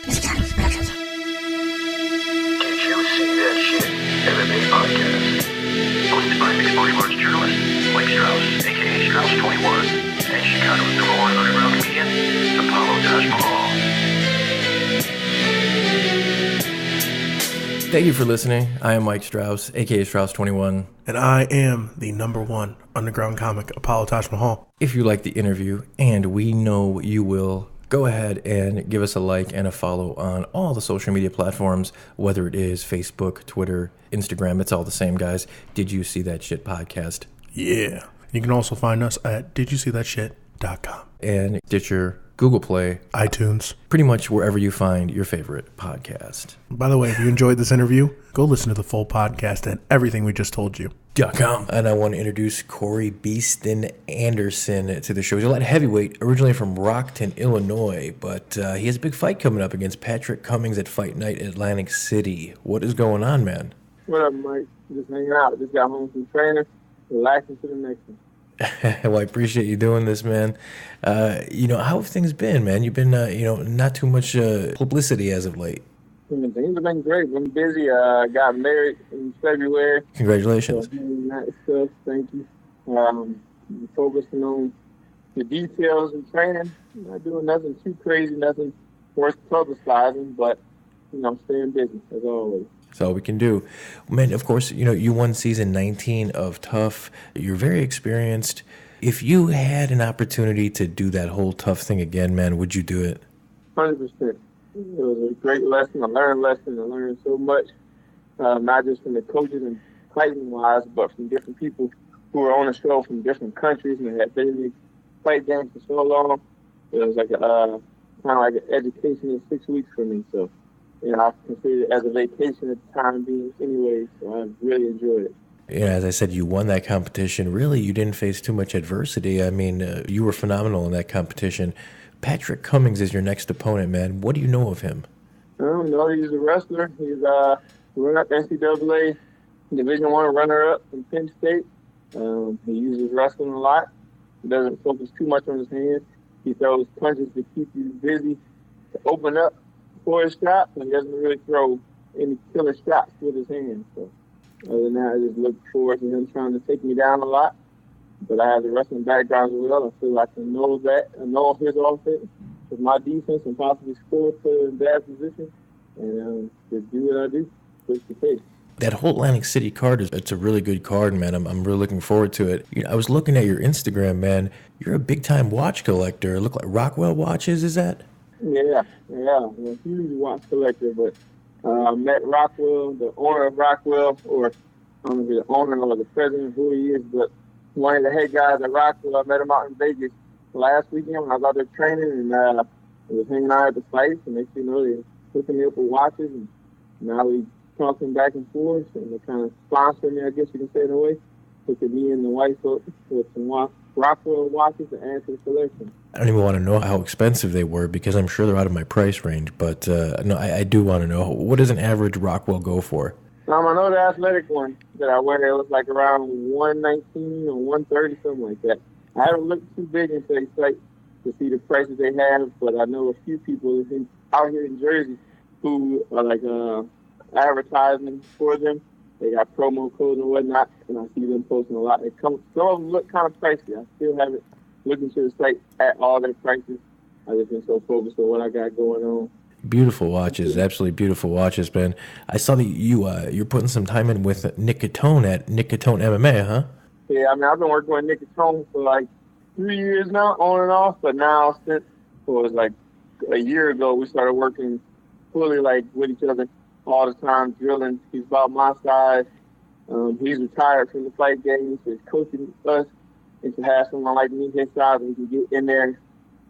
Did you see that shit? MMA podcast. Hosted by mixed martial arts journalist Mike Strauss, aka Strauss21, and Chicago's number one underground comedian, Apollo Taj Mahal. Thank you for listening. I am Mike Strauss, aka Strauss21. And I am the number one underground comic, Apollo Taj Mahal. If you like the interview, and we know you will, go ahead and give us a like and a follow on all the social media platforms, whether it is Facebook, Twitter, Instagram. It's all the same, guys. Did You See That Shit podcast? Yeah. You can also find us at didyousseethatshit.com. And Stitcher, Google Play, iTunes. pretty much wherever you find your favorite podcast. By the way, if you enjoyed this interview, go listen to the full podcast and everything we just told you. .com. And I want to introduce Corey Beastin Anderson to the show. He's a light heavyweight, originally from Rockton, Illinois, but he has a big fight coming up against Patrick Cummings at Fight Night Atlantic City. What is going on, man? What up, Mike? Just hanging out. Just got home from training, relaxing to the next one. Well, I appreciate you doing this, man. How have things been, man? You've been, not too much publicity as of late. Things have been great. Been busy. Got married in February. Congratulations. So, that stuff. Thank you. Focusing on the details and training. Not doing nothing too crazy, nothing worth publicizing, but, staying busy as always. That's all we can do. Man, of course, you won season 19 of Tough. You're very experienced. If you had an opportunity to do that whole Tough thing again, man, would you do it? 100%. It was a great lesson. I learned so much, not just from the coaches and fighting-wise, but from different people who were on the show from different countries and had been in the fight games for so long. It was like kind of like an education in 6 weeks for me. So, I consider it as a vacation at the time being anyway, so I really enjoyed it. As I said, you won that competition. Really, you didn't face too much adversity. I mean, you were phenomenal in that competition. Patrick Cummings is your next opponent, man. What do you know of him? I don't know. He's a wrestler. He's runner-up NCAA Division I runner-up from Penn State. He uses wrestling a lot. He doesn't focus too much on his hands. He throws punches to keep you busy, to open up for his shot, and he doesn't really throw any killer shots with his hands. So other than that, I just look forward to him trying to take me down a lot. But I have the wrestling background as well. I feel like I know that. I know his offense with my defense and possibly score for in bad position. And just do what I do, push the pace. That whole Atlantic City card, it's a really good card, man. I'm really looking forward to it. I was looking at your Instagram, man. You're a big-time watch collector. Look like Rockwell watches, is that? Yeah. I'm a huge watch collector, but I met Rockwell, the owner of Rockwell, or I don't know if he's the owner or the president, who he is, but one of the head guys at Rockwell. I met him out in Vegas last weekend when I was out there training, and I was hanging out at the fights, and they hooking me up with watches, and now we talking back and forth, and they're kind of sponsoring me, I guess you can say in a way, hooking me and the wife up with some Rockwell watches to add to the collection. I don't even want to know how expensive they were because I'm sure they're out of my price range. But no, I do want to know, what does an average Rockwell go for? I know the athletic one that I wear, it was like around 119 or 130, something like that. I haven't looked too big into their site to see the prices they have, but I know a few people out here in Jersey who are like advertising for them. They got promo codes and whatnot, and I see them posting a lot. Some of them look kind of pricey. I still haven't looked into the site at all their prices. I've just been so focused on what I got going on. Beautiful watches, absolutely beautiful watches, man. I saw that you're putting some time in with Nick Catone at Nick Catone MMA, huh? Yeah, I mean, I've been working with Nick Catone for like 3 years now, on and off. But now, since it was like a year ago, we started working fully like with each other all the time, drilling. He's about my size. He's retired from the fight game, so he's coaching us. And to have someone like me his size, we can get in there,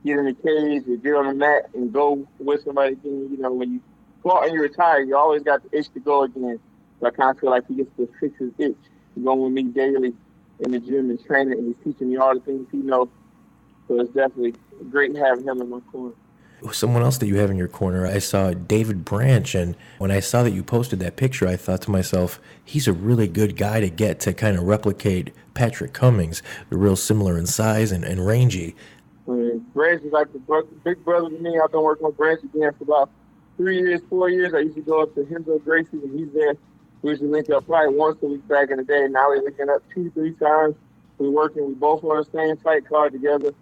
get in the cage, or get on the mat, and go with somebody again. When you go out and you retire, you always got the itch to go again. So I kind of feel like he gets to fix his itch. He's going with me daily in the gym and training, and he's teaching me all the things he knows. So it's definitely great having him in my corner. Someone else that you have in your corner, I saw David Branch, and when I saw that you posted that picture, I thought to myself, he's a really good guy to get to kind of replicate Patrick Cummings. They're real similar in size and rangy. I mean, Branch is like the big brother to me. I've been working with Branch again for about 3 years, 4 years, I used to go up to Henzo Gracie's, and he's there. We used to link up probably once a week back in the day. Now we're linking up 2-3 times. We're working. We both on the same fight card together.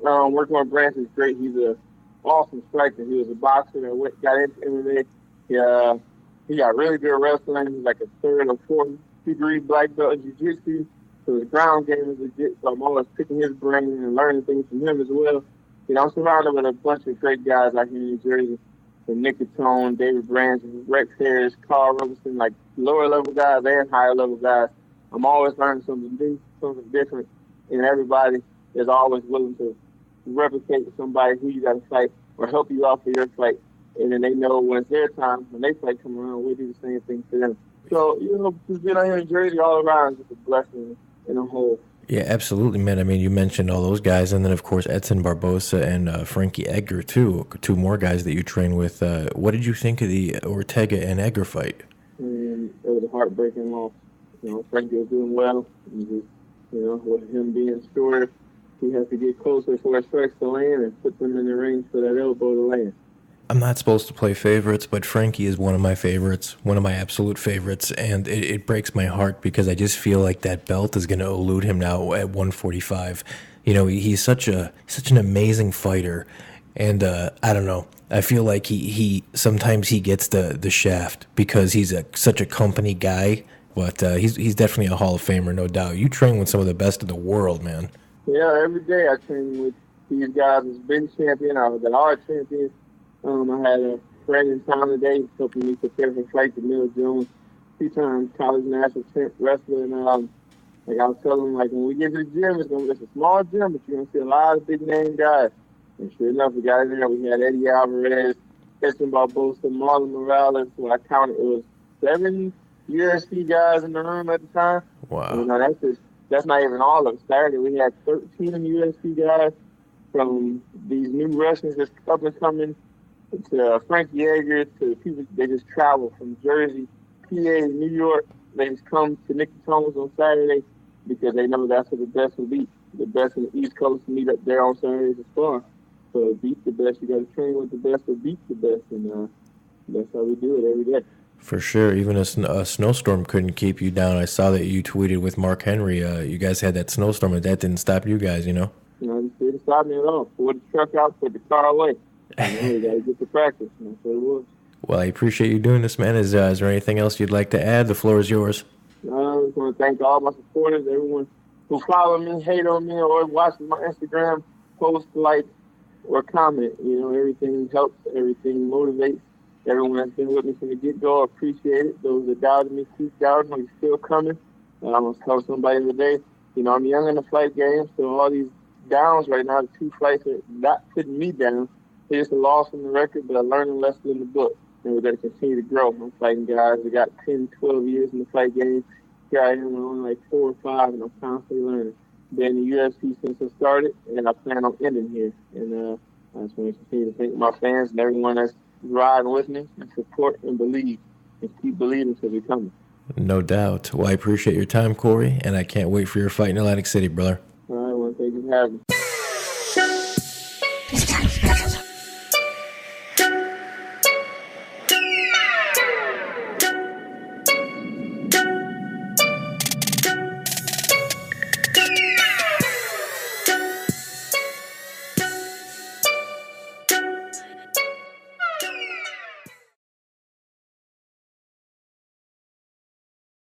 Working on Branch is great. He's an awesome striker. He was a boxer that got into MMA. He got really good wrestling. He's like a 3rd or 4th degree black belt in jiu-jitsu. So his ground game is legit. So I'm always picking his brain and learning things from him as well. You know, I'm surrounded with a bunch of great guys out here in New Jersey. From Nick Catone, David Branch, Rex Harris, Carl Robinson, like lower-level guys and higher-level guys. I'm always learning something new, something different, and everybody is always willing to replicate somebody who you got to fight or help you out for your fight. And then they know when it's their time, when they fight come around, we do the same thing to them. So, you know, just being out here in Jersey all around is just a blessing in a whole. Yeah, absolutely, man. I mean, you mentioned all those guys, and then, of course, Edson Barbosa and Frankie Edgar, too, 2 more guys that you train with. What did you think of the Ortega and Edgar fight? And it was a heartbreaking loss. You know, Frankie was doing well. And just, you know, with him being short, he has to get closer for his strikes to land and put them in the range for that elbow to land. I'm not supposed to play favorites, but Frankie is one of my favorites, one of my absolute favorites, and it breaks my heart because I just feel like that belt is going to elude him now at 145. You know, he's such an amazing fighter, and I don't know. I feel like he sometimes he gets the shaft because he's such a company guy, but he's definitely a Hall of Famer, no doubt. You train with some of the best in the world, man. Yeah, every day I train with these guys that's been champion or that are champions. I had a friend in town today helping me prepare for fight to Mill Jones, 2-time college national champ wrestler. And like I was telling him, like when we get to the gym, it's a small gym, but you're gonna see a lot of big name guys. And sure enough, we got in there. We had Eddie Alvarez, Edson Barbosa, Marlon Morales. So I counted, it was 7 UFC guys in the room at the time. Wow. You know, that's not even all of them. Saturday we had 13 UFC guys from these new wrestlers that's up and coming. To Frankie Edgar, to people, they just travel from Jersey, PA, New York. They just come to Nick Catone's on Saturday because they know that's where the best will be. The best in the East Coast meet up there on Saturdays as far. So to beat the best, you got to train with the best to beat the best, and that's how we do it every day. For sure. Even a snowstorm couldn't keep you down. I saw that you tweeted with Mark Henry. You guys had that snowstorm, and that didn't stop you guys, you know? No, it didn't stop me at all. Put the truck out, put the car away. You know, you got to get to practice. And that's what it was. Well, I appreciate you doing this, man. Is there anything else you'd like to add? The floor is yours. I just want to thank all my supporters, everyone who follow me, hate on me, or watches my Instagram post, like, or comment. You know, everything helps, everything motivates. Everyone that's been with me from the get-go, I appreciate it. Those that doubted me, keep doubting me, still coming. And I'm going to tell somebody today, you know, I'm young in the fight game, so all these downs right now, the 2 fights are not putting me down. It's a loss in the record, but I learned a lesson in the book, and we're going to continue to grow. I'm fighting guys that got 10, 12 years in the fight game. Here I am, I'm only like 4 or 5, and I'm constantly learning. Been in the UFC since I started, and I plan on ending here. And I just want to continue to thank my fans and everyone that's riding with me, and support and believe, and keep believing till we come. No doubt. Well, I appreciate your time, Corey, and I can't wait for your fight in Atlantic City, brother. All right, well, thank you for having me.